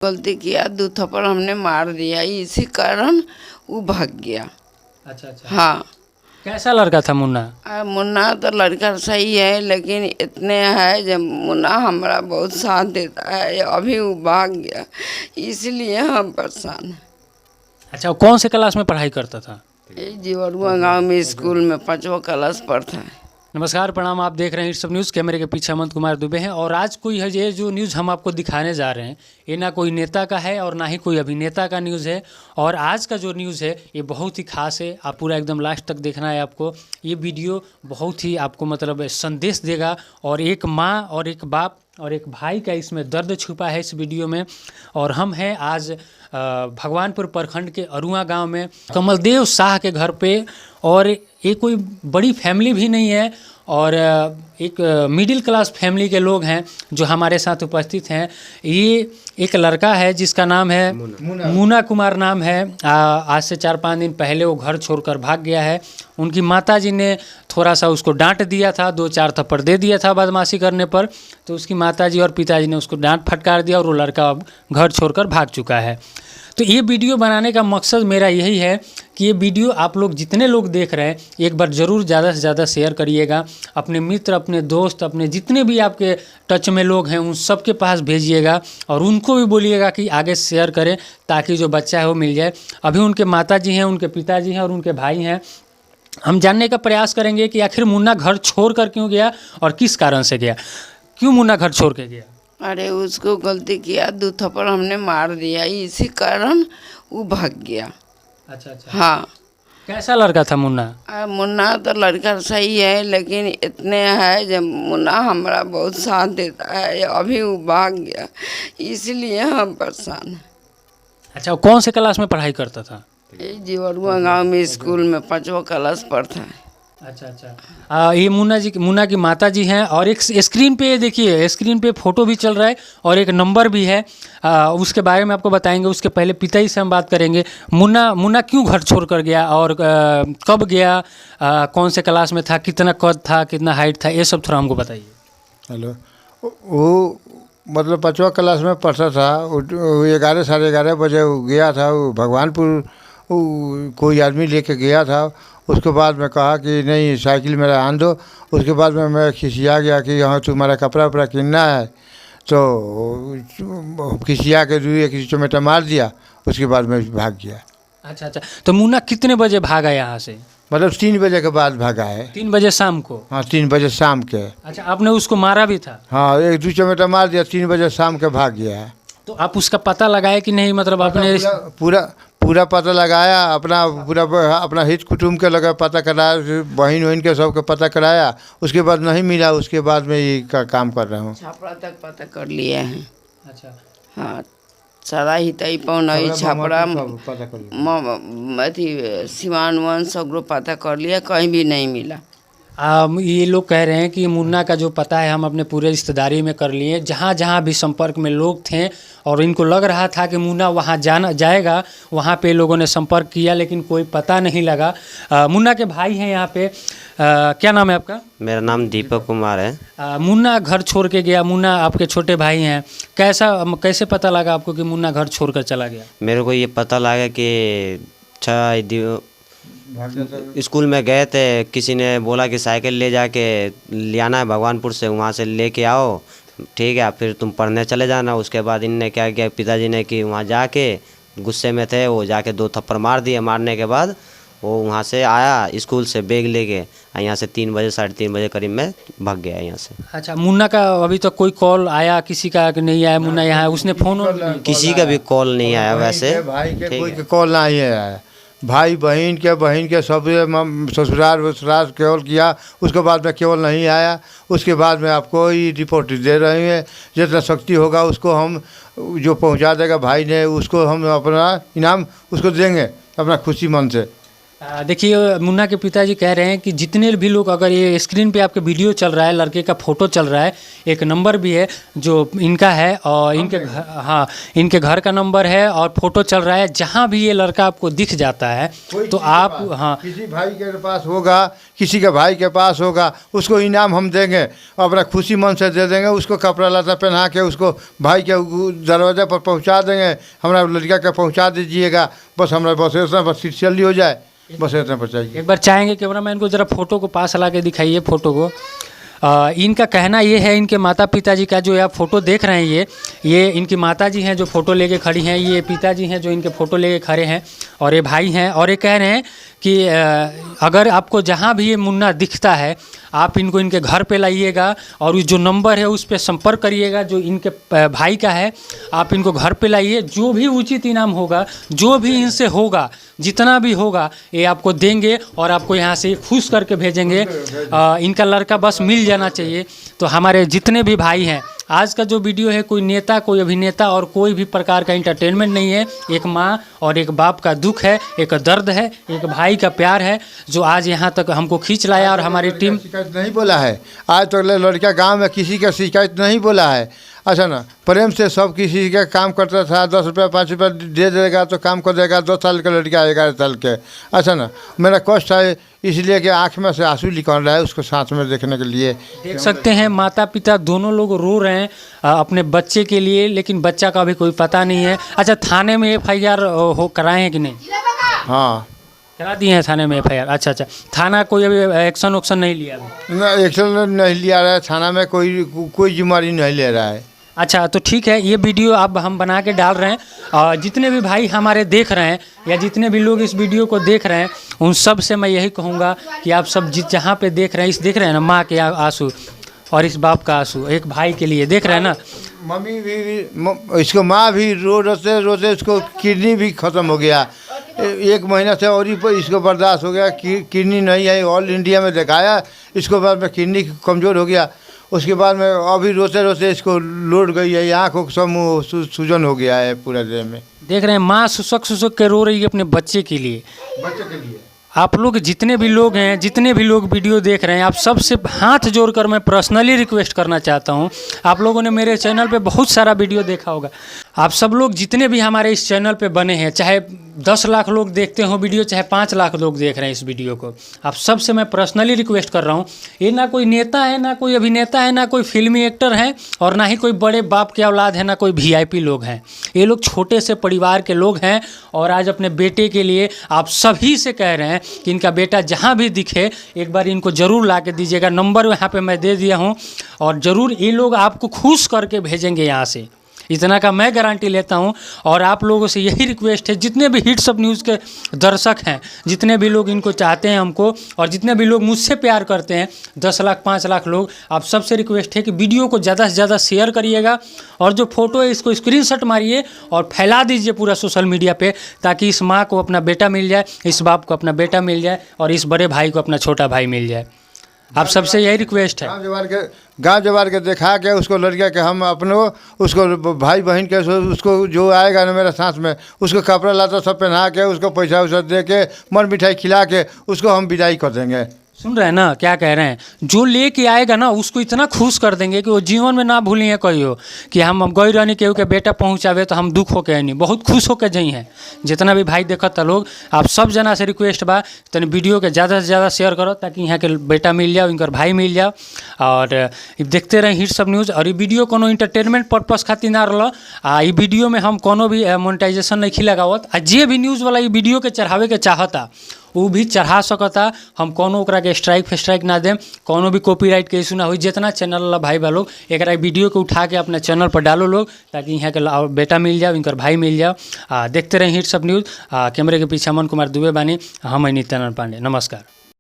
गलती किया, 2 थप्पड़ हमने मार दिया, इसी कारण वो भाग गया। अच्छा। हाँ। कैसा लड़का था मुन्ना? मुन्ना तो लड़का सही है, लेकिन इतने है जब मुन्ना हमारा बहुत साथ देता है, अभी वो भाग गया, इसलिए हम परेशान हैं। अच्छा, वो कौन से क्लास में पढ़ाई करता था? ये जीवरुआ गांव में स्कूल में 5वीं क्लास पढ़ता है। नमस्कार, प्रणाम। आप देख रहे हैं सब न्यूज़। कैमरे के पीछे हेमंत कुमार दुबे हैं और आज कोई है ये जो न्यूज़ हम आपको दिखाने जा रहे हैं, ये ना कोई नेता का है और ना ही कोई अभिनेता का न्यूज़ है। और आज का जो न्यूज़ है ये बहुत ही खास है, आप पूरा एकदम लास्ट तक देखना है आपको। ये वीडियो बहुत ही आपको मतलब संदेश देगा, और एक माँ और एक बाप और एक भाई का इसमें दर्द छुपा है इस वीडियो में। और हम हैं आज भगवानपुर प्रखंड के अरुआ गांव में कमलदेव शाह के घर पे, और ये कोई बड़ी फैमिली भी नहीं है, और एक मिडिल क्लास फैमिली के लोग हैं जो हमारे साथ उपस्थित हैं। ये एक लड़का है जिसका नाम है मुन्ना कुमार नाम है। आज से 4-5 दिन पहले वो घर छोड़कर भाग गया है। उनकी माताजी ने थोड़ा सा उसको डांट दिया था, 2-4 थप्पड़ दे दिया था बदमाशी करने पर, तो उसकी माताजी और पिताजी ने उसको डांट फटकार दिया और वो लड़का अब घर छोड़कर भाग चुका है। तो ये वीडियो बनाने का मकसद मेरा यही है कि ये वीडियो आप लोग जितने लोग देख रहे हैं एक बार ज़रूर ज़्यादा से ज़्यादा शेयर करिएगा, अपने मित्र, अपने दोस्त, अपने जितने भी आपके टच में लोग हैं उन सब के पास भेजिएगा, और उनको भी बोलिएगा कि आगे शेयर करें ताकि जो बच्चा है वो मिल जाए। अभी उनके माताजी हैं, उनके पिताजी हैं और उनके भाई हैं। हम जानने का प्रयास करेंगे कि आखिर मुन्ना घर छोड़ कर क्यों गया और किस कारण से गया, क्यों मुन्ना घर छोड़ के गया। अरे उसको गलती किया, 2 थप्पड़ हमने मार दिया, इसी कारण वो भाग गया। अच्छा। हाँ। कैसा लड़का था मुन्ना? मुन्ना तो लड़का सही है, लेकिन इतने है जब मुन्ना हमारा बहुत साथ देता है, अभी वो भाग गया, इसलिए हम परेशान हैं। अच्छा, वो कौन से क्लास में पढ़ाई करता था? ये जीवरुआ गांव में स्कूल में 5वीं क्लास पढ़ता है। अच्छा। ये मुन्ना की माता जी हैं, और एक स्क्रीन पे देखिए, स्क्रीन पे फोटो भी चल रहा है और एक नंबर भी है। उसके बारे में आपको बताएंगे। उसके पहले पिताजी से हम बात करेंगे। मुन्ना क्यों घर छोड़ कर गया और कब गया, कौन से क्लास में था, कितना कद था, कितना हाइट था, ये सब थोड़ा हमको बताइए। हेलो, वो मतलब 5वीं क्लास में पढ़ता था। 11 साढ़े 11 बजे वो गया था, वो भगवानपुर कोई आदमी लेके गया था। उसके बाद मैं कहा कि नहीं साइकिल मेरा आन दो। उसके बाद मैं खिसिया गया कि हाँ तुम्हारा कपड़ा वपड़ा किनना है, तो खिसिया के एक चमेटा मार दिया। उसके बाद मैं भाग गया। अच्छा। तो मुन्ना कितने बजे भागा यहाँ से? मतलब 3 बजे के बाद भागा है। 3 बजे शाम को? हाँ, 3 बजे शाम के। अच्छा, आपने उसको मारा भी था? हाँ, 1-2 चमेटा मार दिया, 3 बजे शाम के भाग गया है। तो आप उसका पता लगाए कि नहीं, मतलब आपने पूरा पता लगाया, अपना हित कुटुम्ब के लगा पता कराया, बहन वहन के सबके पता कराया। उसके बाद नहीं मिला, उसके बाद में ये काम कर रहा हूँ। छापड़ा तक पता कर लिए हैं। अच्छा। हाँ, सारा ही तई पौन छापड़ा अथी सिवान वन सगरो पता कर लिया, कहीं भी नहीं मिला। ये लोग कह रहे हैं कि मुन्ना का जो पता है हम अपने पूरे रिश्तेदारी में कर लिए, जहाँ जहाँ भी संपर्क में लोग थे, और इनको लग रहा था कि मुन्ना वहाँ जाएगा, वहाँ पे लोगों ने संपर्क किया लेकिन कोई पता नहीं लगा। मुन्ना के भाई हैं यहाँ पे। क्या नाम है आपका? मेरा नाम दीपक कुमार है। मुन्ना घर छोड़ के गया, मुन्ना आपके छोटे भाई हैं, कैसे पता लगा आपको कि मुन्ना घर छोड़ कर चला गया? मेरे को ये पता लगा कि स्कूल में गए थे, किसी ने बोला कि साइकिल ले जाके ले आना है भगवानपुर से, वहाँ से लेके आओ, ठीक है, फिर तुम पढ़ने चले जाना। उसके बाद इनने क्या किया, पिताजी ने कि वहाँ जाके गुस्से में थे, वो जाके 2 थप्पड़ मार दिए। मारने के बाद वो वहाँ से आया स्कूल से बैग लेके, यहाँ से 3 बजे 3:30 बजे करीब में भाग गया यहाँ से। अच्छा, मुन्ना का अभी तक कोई कॉल आया किसी का कि नहीं आया? मुन्ना यहाँ उसने फ़ोन किसी का भी कॉल नहीं आया वैसे। भाई के कोई कॉल नहीं आया, भाई बहन के सब ससुराल केवल किया। उसके बाद में केवल नहीं आया। उसके बाद में आपको ही रिपोर्ट दे रहे हैं, जितना शक्ति होगा उसको हम जो पहुंचा देगा भाई ने, उसको हम अपना इनाम उसको देंगे अपना खुशी मन से। देखिए मुन्ना के पिताजी कह रहे हैं कि जितने भी लोग, अगर ये स्क्रीन पे आपके वीडियो चल रहा है, लड़के का फ़ोटो चल रहा है, एक नंबर भी है जो इनका है और इनके घर का नंबर है और फ़ोटो चल रहा है। जहाँ भी ये लड़का आपको दिख जाता है तो आप किसी भाई के पास होगा, किसी के भाई के पास होगा, उसको इनाम हम देंगे, अपना खुशी मन से दे देंगे, उसको कपड़ा लता पहना के उसको भाई के दरवाजे पर पहुँचा देंगे, हमारा लड़का के पहुँचा दीजिएगा, बस हमारा बस इतना बस सिल्ली हो जाए, बस इतना बचाइए। एक बार चाहेंगे कैमरामैन को ज़रा फ़ोटो को पास ला के दिखाइए फ़ोटो को। इनका कहना ये है, इनके माता पिताजी का जो आप फ़ोटो देख रहे हैं, ये इनकी माता जी हैं जो फ़ोटो लेके खड़ी हैं, ये पिताजी हैं जो इनके फ़ोटो लेके खड़े हैं, और ये भाई हैं। और ये कह रहे हैं कि अगर आपको जहाँ भी ये मुन्ना दिखता है आप इनको इनके घर पे लाइएगा और जो नंबर है उस पर संपर्क करिएगा जो इनके भाई का है। आप इनको घर पे लाइए, जो भी उचित इनाम होगा, जो भी इनसे होगा, जितना भी होगा ये आपको देंगे और आपको यहाँ से खुश करके भेजेंगे। इनका लड़का बस मिल जाना चाहिए। तो हमारे जितने भी भाई हैं, आज का जो वीडियो है कोई नेता, कोई अभिनेता और कोई भी प्रकार का इंटरटेनमेंट नहीं है। एक माँ और एक बाप का दुख है, एक दर्द है, एक भाई का प्यार है जो आज यहाँ तक हमको खींच लाया। और हमारी टीम शिकायत नहीं बोला है, आज तक लड़का गांव में किसी का शिकायत नहीं बोला है। अच्छा ना, प्रेम से सब किसी का काम करता था, 10 रुपया 5 रुपया दे देगा तो काम कर देगा। 2 साल का लड़का 11 साल के। अच्छा ना, मेरा कष्ट है इसलिए कि आँख में से आंसू निकल रहा है उसको साथ में देखने के लिए। देख सकते हैं माता पिता दोनों लोग रो रहे हैं अपने बच्चे के लिए, लेकिन बच्चा का अभी कोई पता नहीं है। अच्छा, थाने में FIR हो कराए हैं कि नहीं? हाँ, करा दिए हैं थाने में FIR। अच्छा, थाना कोई अभी एक्शन उक्शन नहीं लिया? एक्शन नहीं लिया रहा है, थाना में कोई जिम्मेदारी नहीं ले रहा है। अच्छा, तो ठीक है, ये वीडियो अब हम बना के डाल रहे हैं और जितने भी भाई हमारे देख रहे हैं या जितने भी लोग इस वीडियो को देख रहे हैं उन सब से मैं यही कहूँगा कि आप सब जहाँ पे देख रहे हैं, इस देख रहे हैं ना माँ के आंसू और इस बाप का आंसू, एक भाई के लिए देख रहे हैं ना। मम्मी भी इसको माँ भी रोते रोते इसको किडनी भी ख़त्म हो गया। 1 महीना से और ही पर इसको बर्दाश्त हो गया, किडनी नहीं है। ऑल इंडिया में दिखाया, इसको बाद में किडनी कमज़ोर हो गया। उसके बाद में अभी रोते रोते इसको लोड गई है, आँख को सब सूजन हो गया है पूरे देह में। देख रहे हैं माँ सुसक के रो रही है अपने बच्चे के लिए। आप लोग जितने भी लोग हैं, जितने भी लोग वीडियो देख रहे हैं, आप सबसे हाथ जोड़कर मैं पर्सनली रिक्वेस्ट करना चाहता हूं। आप लोगों ने मेरे चैनल पे बहुत सारा वीडियो देखा होगा। आप सब लोग जितने भी हमारे इस चैनल पे बने हैं, चाहे 10 लाख लोग देखते हो वीडियो, चाहे 5 लाख लोग देख रहे हैं इस वीडियो को, आप सबसे मैं पर्सनली रिक्वेस्ट कर रहा हूँ। ये ना कोई नेता है, ना कोई अभिनेता है, ना कोई फिल्मी एक्टर है और ना ही कोई बड़े बाप के औलाद है, ना कोई VIP लोग हैं। ये लोग छोटे से परिवार के लोग हैं और आज अपने बेटे के लिए आप सभी से कह रहे हैं कि इनका बेटा जहाँ भी दिखे एक बार इनको ज़रूर ला के दीजिएगा। नंबर यहाँ पे मैं दे दिया हूँ और ज़रूर ये लोग आपको खुश करके भेजेंगे यहाँ से, इतना का मैं गारंटी लेता हूं। और आप लोगों से यही रिक्वेस्ट है, जितने भी हिट्स ऑफ न्यूज़ के दर्शक हैं, जितने भी लोग इनको चाहते हैं हमको और जितने भी लोग मुझसे प्यार करते हैं, 10 लाख 5 लाख लोग, आप सबसे रिक्वेस्ट है कि वीडियो को ज़्यादा से ज़्यादा शेयर करिएगा और जो फोटो है इसको स्क्रीनशॉट मारिए और फैला दीजिए पूरा सोशल मीडिया पे, ताकि इस माँ को अपना बेटा मिल जाए, इस बाप को अपना बेटा मिल जाए और इस बड़े भाई को अपना छोटा भाई मिल जाए। आप सबसे यही रिक्वेस्ट है। गाँव जवार के दिखा के उसको लड़का के हम अपने उसको भाई बहन के उसको जो आएगा ना मेरे साथ में, उसको कपड़ा लाता सब पहना के, उसको पैसा वैसा दे के, मर मिठाई खिला के उसको हम विदाई कर देंगे। सुन रहे हैं ना क्या कह रहे हैं? जो लेके आएगा ना उसको इतना खुश कर देंगे कि वो जीवन में ना भूलिए कहियो कि हम गई रहनी केहू के बेटा पहुँचावे तो हम दुख होके नहीं, बहुत खुश होके जाइ हैं। जितना भी भाई देखता लोग, आप सब जना से रिक्वेस्ट बा तनी वीडियो के ज़्यादा से ज़्यादा शेयर करो ताकि यहाँ के बेटा मिल जाओ, इनकर भाई मिल जाओ। और देखते रहे हिट्स ऑफ न्यूज़। और ये वीडियो कोनो इंटरटेनमेंट पर्पज़ खातिर ना रहा, ये वीडियो में हम कोनो भी मोनेटाइजेशन नहीं लगावत। जे भी न्यूज़ वाला ये वीडियो के चढ़ावे के चाहता वो भी चढ़ा सकता। हम कोनो ओकरा के स्ट्राइक ना दें, कोनो भी कॉपीराइट के इशू ना हो। जितना चैनल वाला भाई बा लोग एक वीडियो को उठा के अपने चैनल पर डालो लोग, ताकि यहाँ के बेटा मिल जाओ, इनकर भाई मिल जाओ। देखते रहें हिट्स ऑफ न्यूज़। कैमरे के पीछे अमन कुमार दुबे बानी, हम नित्यानंद पांडे। नमस्कार।